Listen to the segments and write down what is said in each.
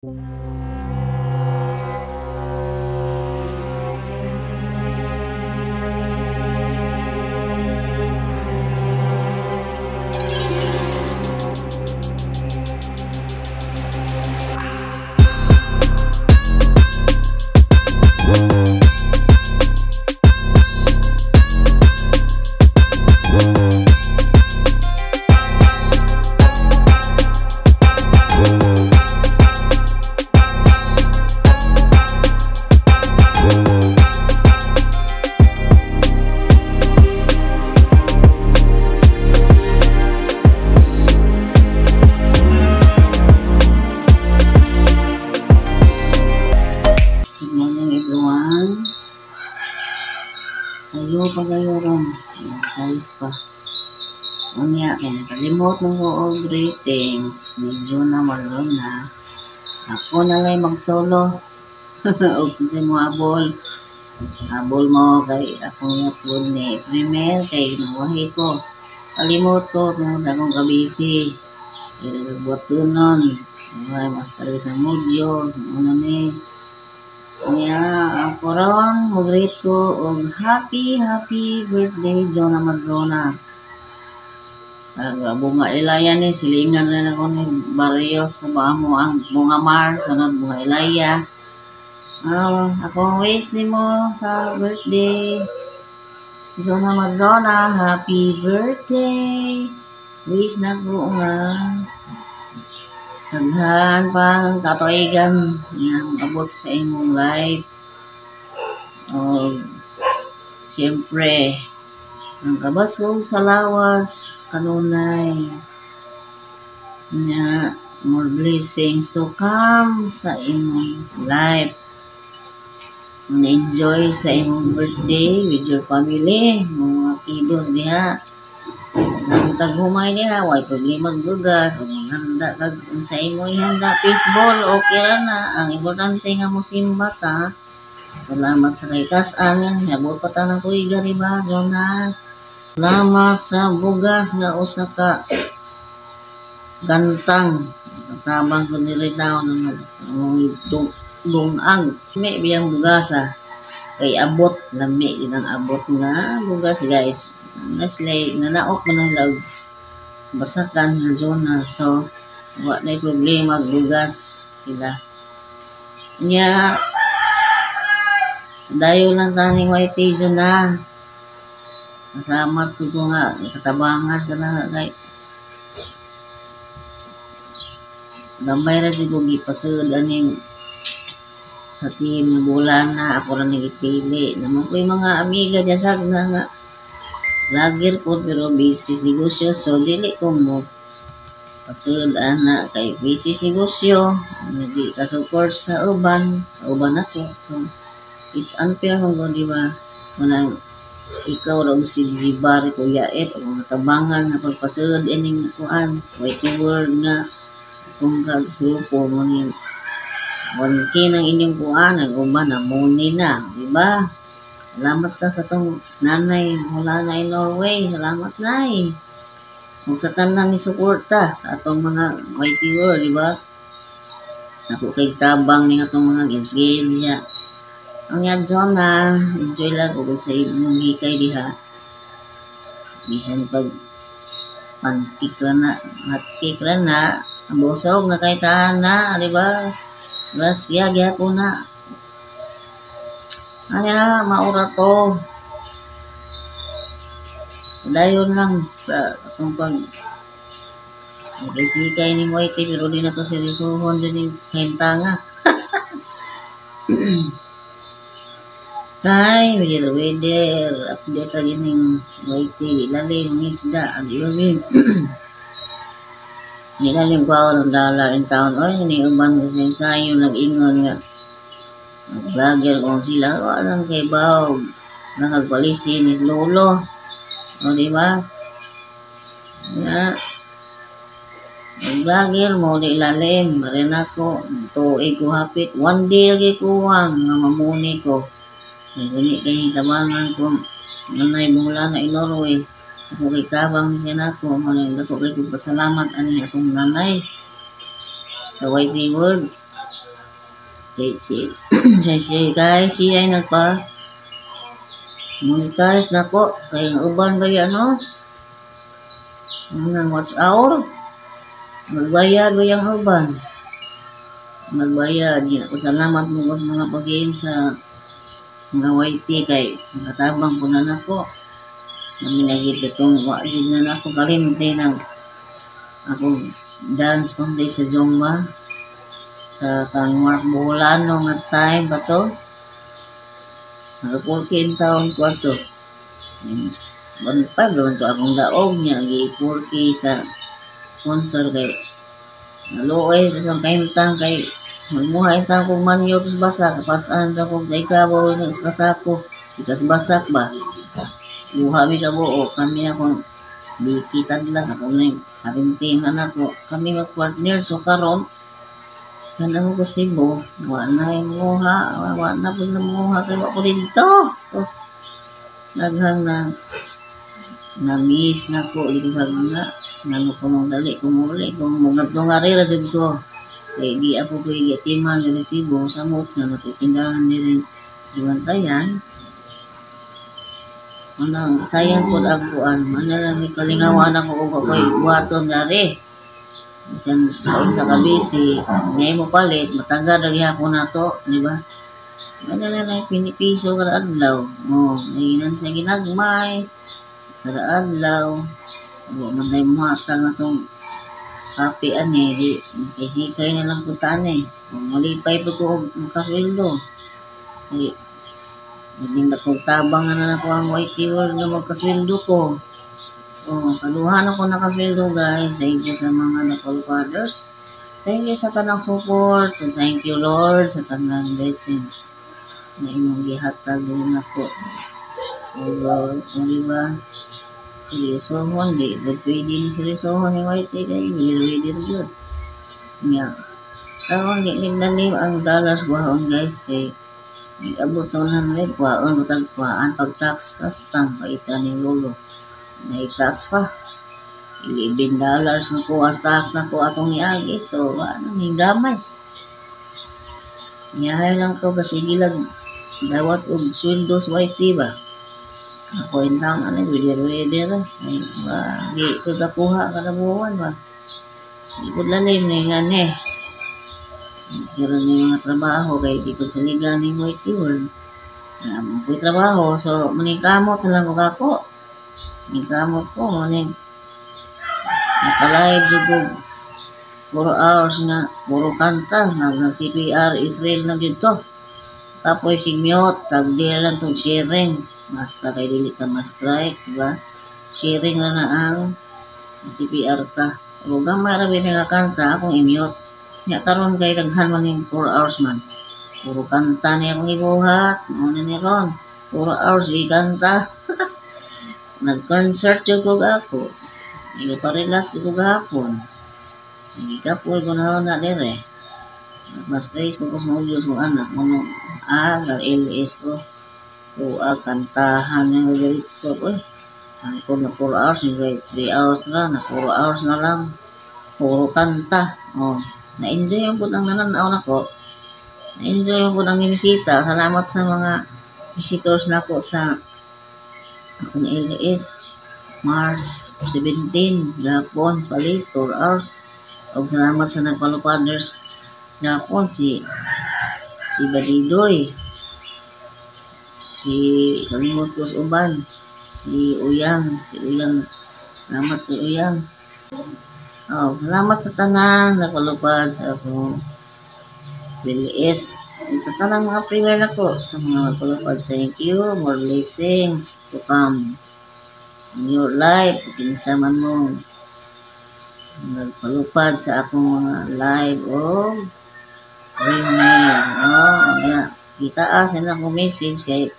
Good morning everyone. Sayo pagayoron. Size pa. Unya kaya nakalimot ng ko greetings ni Juna Marlona. Ako na lang mag-solo. O kasi mo abol. Abol mo kay akong yapon ni Primer kay nawahi ko. Kalimot ko kung akong kabisi. Kaya nagbuat tunon. Ay master sa modyo. Ano ni. Kaya ako ron, mag-greet ko og happy birthday Jona Madrona. Bunga Ilaya ni, silingan rin ako ni Barrios sa mo ang bunga Mar, sunod bunga Ilaya. Ako wish ni mo sa birthday Jona Madrona, happy birthday. Wish na ko nga daghan pang katuigan yang abot sa imong life. Siyempre ang kabasog sa lawas kanunay nya more blessings to come sa imong life. Enjoy sa imong birthday with your family, mga kiddos diha. Ang taghumay niya, way problema gugas, handa kag sa imo ihanda fishball, okay ra na. Ang importante nga mo simba ta. Salamat sa kay kas-an yan, habot pa ta ng tuiga ni ba, Jona. Salamat sa bugas nga usa ka gantang. Tabang ko nila daw ng dungag. May biyang bugasa. Kay abot, lami din ang abot nga bugas guys. Naslay, nanaok mo ng lag basakan na Jona. So, wala na problema, bugas sila. Nya, dayo lang taning white Jona. Kasama ko nga, katabangan ka na kay gambay na siguro gipasud aning sa team na bulan na ako rin nagipili. Naman ko yung mga amiga niya sa nga lagir ko pero business negosyo, so dili ko mo pasud ana kay business negosyo, hindi ka support sa uban ako, so it's unfair mo di ba manang ikaw raw si Jibar Kuya Ep ang tabangan na pagpasud ining kuan white word nga kung grupo mo ni 1K ng inyong kuan ang uban na muni na, di ba? Salamat sa tong nanay mula na Norway. Salamat nay. Kung sa tanan ni suporta sa atong mga white world, di ba? Ako kay tabang ni atong mga games niya. Ang yan Jona, enjoy lang ug sa imong hikay diha. Bisan pag pantik na, matik na, ang busog na kay tahan di ba? Grasya gyapon na. Kaya maura to. Dayon lang sa atong pag resikay ni White pero di na to seryosohon din yung hintanga. Kay weather update lagi ning White ilalim ng isda adiyon. Nilalim ko ako ng dollar in town. Oy, ni uban kasi sayo nag-ingon nga vlogger kung sila, walang kay Bao, nakagpalisi ni Lolo. O, diba? Vlogger mo, di ilalim, marin ako, tuig ko hapit, one day lagi kuwang, nga mamuni ko. Gani kayo tabangan ko, nanay mula na in Norway. Ako kay tabang siya na ako, marin ako kay pasalamat ani akong nanay. Sa YT World. kay si guys siya ay nagpa monetize nako kay uban ba yan no nang watch hour magbayad ba yung uban magbayad yun ako salamat mo sa mga pag-game sa mga YT kay nakatabang po na nako namin nagit itong wajid na nako kalimte ng akong dance contest sa Jongma sa kang Mark Bolano nga time ba to naka-14 taon ko ato 1.5 naman to akong daog niya gi-4K sa sponsor kay naluoy sa kaimtang kay magmuhay tang kong manyo sa basak kapasan ta kong kay kabaw ng kasako ikas basak ba buha mi kabuo kami akong bikita nila sa kung haring team na nako kami mag-partner so karon kanang ko Cebu wa na yung muha wa na po na muha kay wa ko dito so naghang na miss na ko dito sa nga nano ko nung dali kumuli kung mga tungari ra jud ko kay di ako ko igatiman dili Cebu samot na natutindahan ni rin iwantayan anang sayang po ang kuan ano lang kalingawan ako ug ako'y buhaton dari bisan sa kabisi ngay mo palit matagad ra gyapon nato di ba ano lang pinipiso kada adlaw ngayon sa ginagmay kada adlaw man tay muhatag na tong kape ani di kay sikay na lang putan kung malipay pa ko makasweldo hindi na kong tabang na ako ang YT World na magkasweldo ko. Kaluhan ako nakasweldo guys. Thank you sa mga Napol Fathers. Thank you sa tanang support. So, thank you Lord sa tanang blessings na inyong gihatag din ako. Diba? Seryosohon. Di pwede ni seryosohon yung YT kayo. Hindi rin yun. Karoon, nagnanim ang dollars wahon guys. Abot sa 100 kuhaan utag kuhaan pag-tax sa stamp paita ni lolo na-tax pa $11 na ko stock na ko atong niagi so ano ning gamay niyahay lang ko kasi gilag dawat og sweldo sa YT ba ako intang ano weder ay di ko kakuha kada buwan ba di ko lalim ni ngani pero may mga trabaho kay di ko sa liga ni YT World may trabaho so manikamot na lang ko kako manikamot ko nakalive jugog 4 hours na puro kanta nag CPR Israel na dito tapos sigmute tagdi lang itong sharing basta kay dili ka ma-strike diba sharing na ang CPR ka pero gamay rabi nga kanta akong i-mute nya karon kay daghan man ning 4 hours man puro kanta niya akong ibuhat ano ni ron 4 hours ikanta nag-concert jud ko ako iga-relax ko gahapon ikapoy ko na dire mas stress ko sa mga mo anak mo LS ko kantahan yung diretso ko ang ko na 4 hours 3 hours na 4 hours na lang puro kanta na-enjoy yung po ang nananaw na ko. Na-enjoy yung po ang bisita. Salamat sa mga visitors na ko sa akong LS. March 17, Gapon, Palis, 4 hours. O salamat sa Napol Fathers Gapon, si Badidoy, si Kalimot Kus Uban, si Uyang, salamat kay Uyang. Salamat sa tanan nakalupad sa akong LS sa tanang mga prayer na ko sa mga nakalupad. Thank you, more blessings to come in your life. Pinsaman mo nagpalupad sa akong mga live prayer. Itaas na akong message kay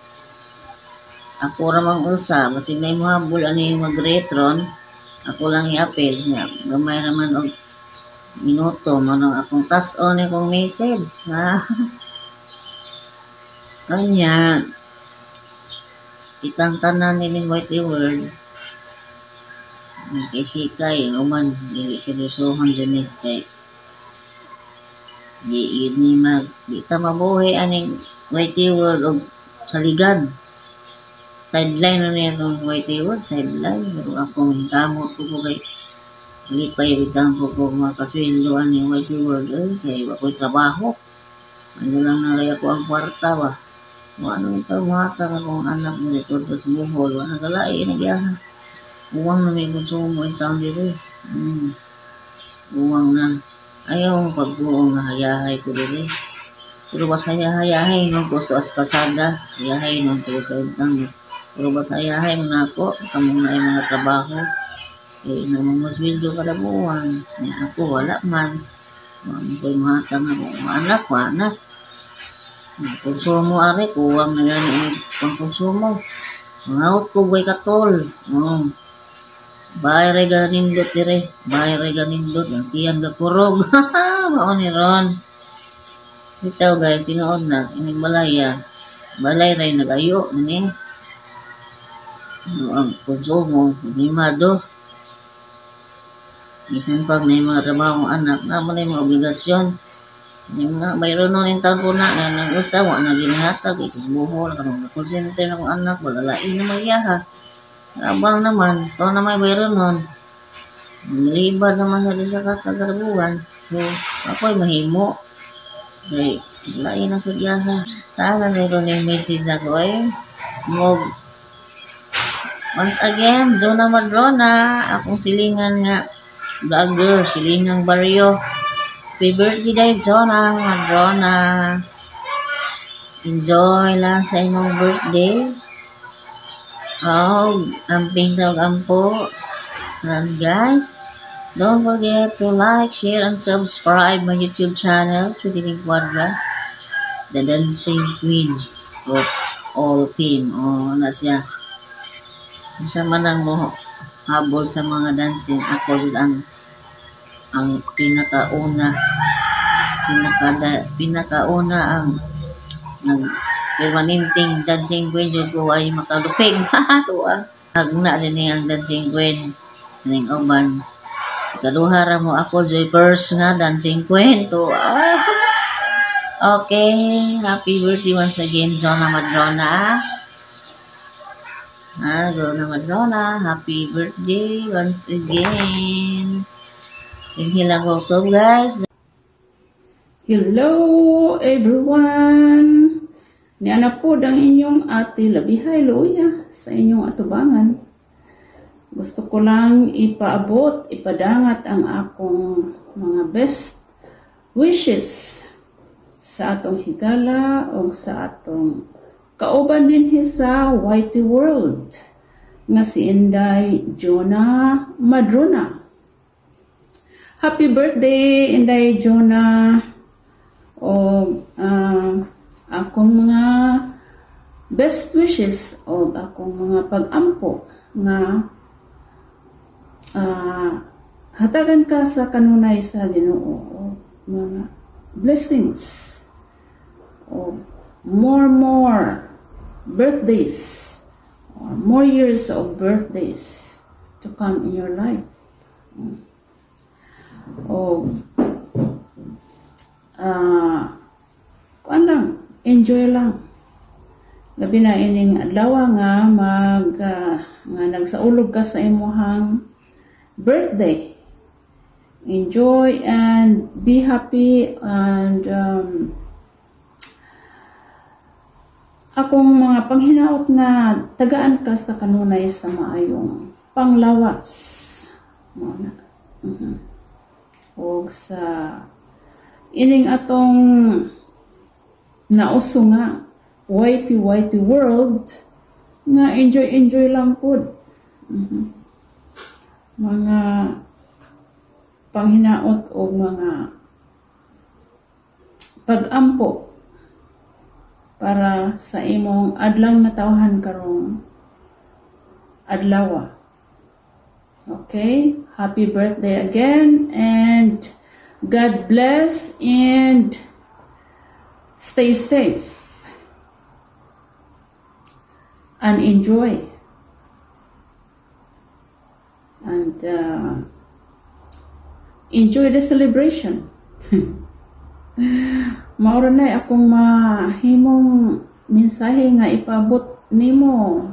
ako ramang usa masig na yung habol ano yung mag-retron ako lang i-apel niya. Gamay naman og minuto manong akong tas-on akong message. Kanya itang tanan ni YT World. Kay sikay uman dili seryosohon dyan kay Yun ni di ta mabuhi aning Whitey World o saligan. Sideline na niya itong Whitey World, sideline. Pero ako, kamot ko kay lipay bitang ko mga kaswindoan yung Whitey World. Kaya ako'y trabaho. Ano lang na kaya ko ang kwarta ba. Ano ito, mata ka kung anak mo dito, tapos buhol. Wala kalai, nagyahan. Uwang na may konsumo yung taon dito. Uwang na. Ayaw ang pagbuong na hayahay ko dito. Pero bas hayahay nung gusto as kasada. Hayahay nung gusto sa intang. Pero bas hayahay mo na ako. Kamong na yung mga trabaho. Namanguswildo kada buwan. Ako wala man. Ano ko yung mahatang ako. Anak. Konsumo ari. Kuwang na gano'n ang konsumo. Mangaut ko boy katol. Bayre ganindot dire. Bayre ganindot. Ang tiyan gakurog. Mao ni Ron. Ito guys, tinuod na. Ining balaya. Balay rin nag-ayo. Ang konsumo. Mimado. Isan pag na yung mga trabaho ng anak. Naman na yung mga obligasyon. Yung nga, mayroon nun yung taon po na. Nang gusto mo, naginihatag. Ikus buhol. Kanong nakonsentre na kong anak. Bagalain na magyaha. Abang naman, ito na may bayro nun. Nilibad naman sa kakagarabuhan. So, ako'y mahimo. Okay, lain na sa biyahe. Tahan na ito na yung message na ko eh. Once again, Jonah Madrona. Akong silingan nga vlogger, silingang baryo. Happy birthday, Jonah Madrona. Enjoy lang sa inyong birthday. Amping tawag ampo. And guys, don't forget to like, share, and subscribe my YouTube channel, Trinity Quadra, the dancing queen of all team. Na siya. Sa manang mo habol sa mga dancing, ako yun ang pinakauna ang permanenteng dancing queen yung ko ay makalupig. Tuwa. Hagna din ang dancing queen. Ning uban. Kaduhara mo ako, Joy Purse nga, dancing queen. Tuwa. Okay. Happy birthday once again, Jonah Madrona. Jonah Madrona. Happy birthday once again. Hila ko to guys. Hello everyone! Niana po ang inyong ate Labihay Luya sa inyong atubangan. Gusto ko lang ipadangat ang akong mga best wishes sa atong higala o sa atong kauban din sa Whitey World nga si Inday Jonah Madrona. Happy birthday, Inday Jonah! O akong mga best wishes o akong mga pag-ampo nga hatagan ka sa kanunay sa Ginoo o mga blessings o more birthdays or more years of birthdays to come in your life. Kuan lang, enjoy lang. Labi na ining adlaw nga nga nagsaulog ka sa imong birthday. Enjoy and be happy and akong mga panghinaot nga tagaan ka sa kanunay sa maayong panglawas. O sa ining atong nauso nga Whitey World nga enjoy lang po. Mga panghinaot o mga pag-ampo para sa imong adlaw na tawhan karong adlaw. Okay, happy birthday again and God bless and stay safe and enjoy and enjoy the celebration. Maura na akong mahimong mensahe nga ipabot nimo,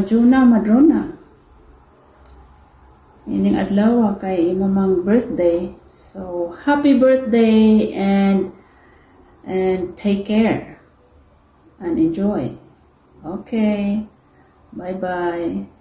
Juna Madrona. Ining adlaw kay imong birthday. So happy birthday and take care and enjoy. Okay. Bye-bye.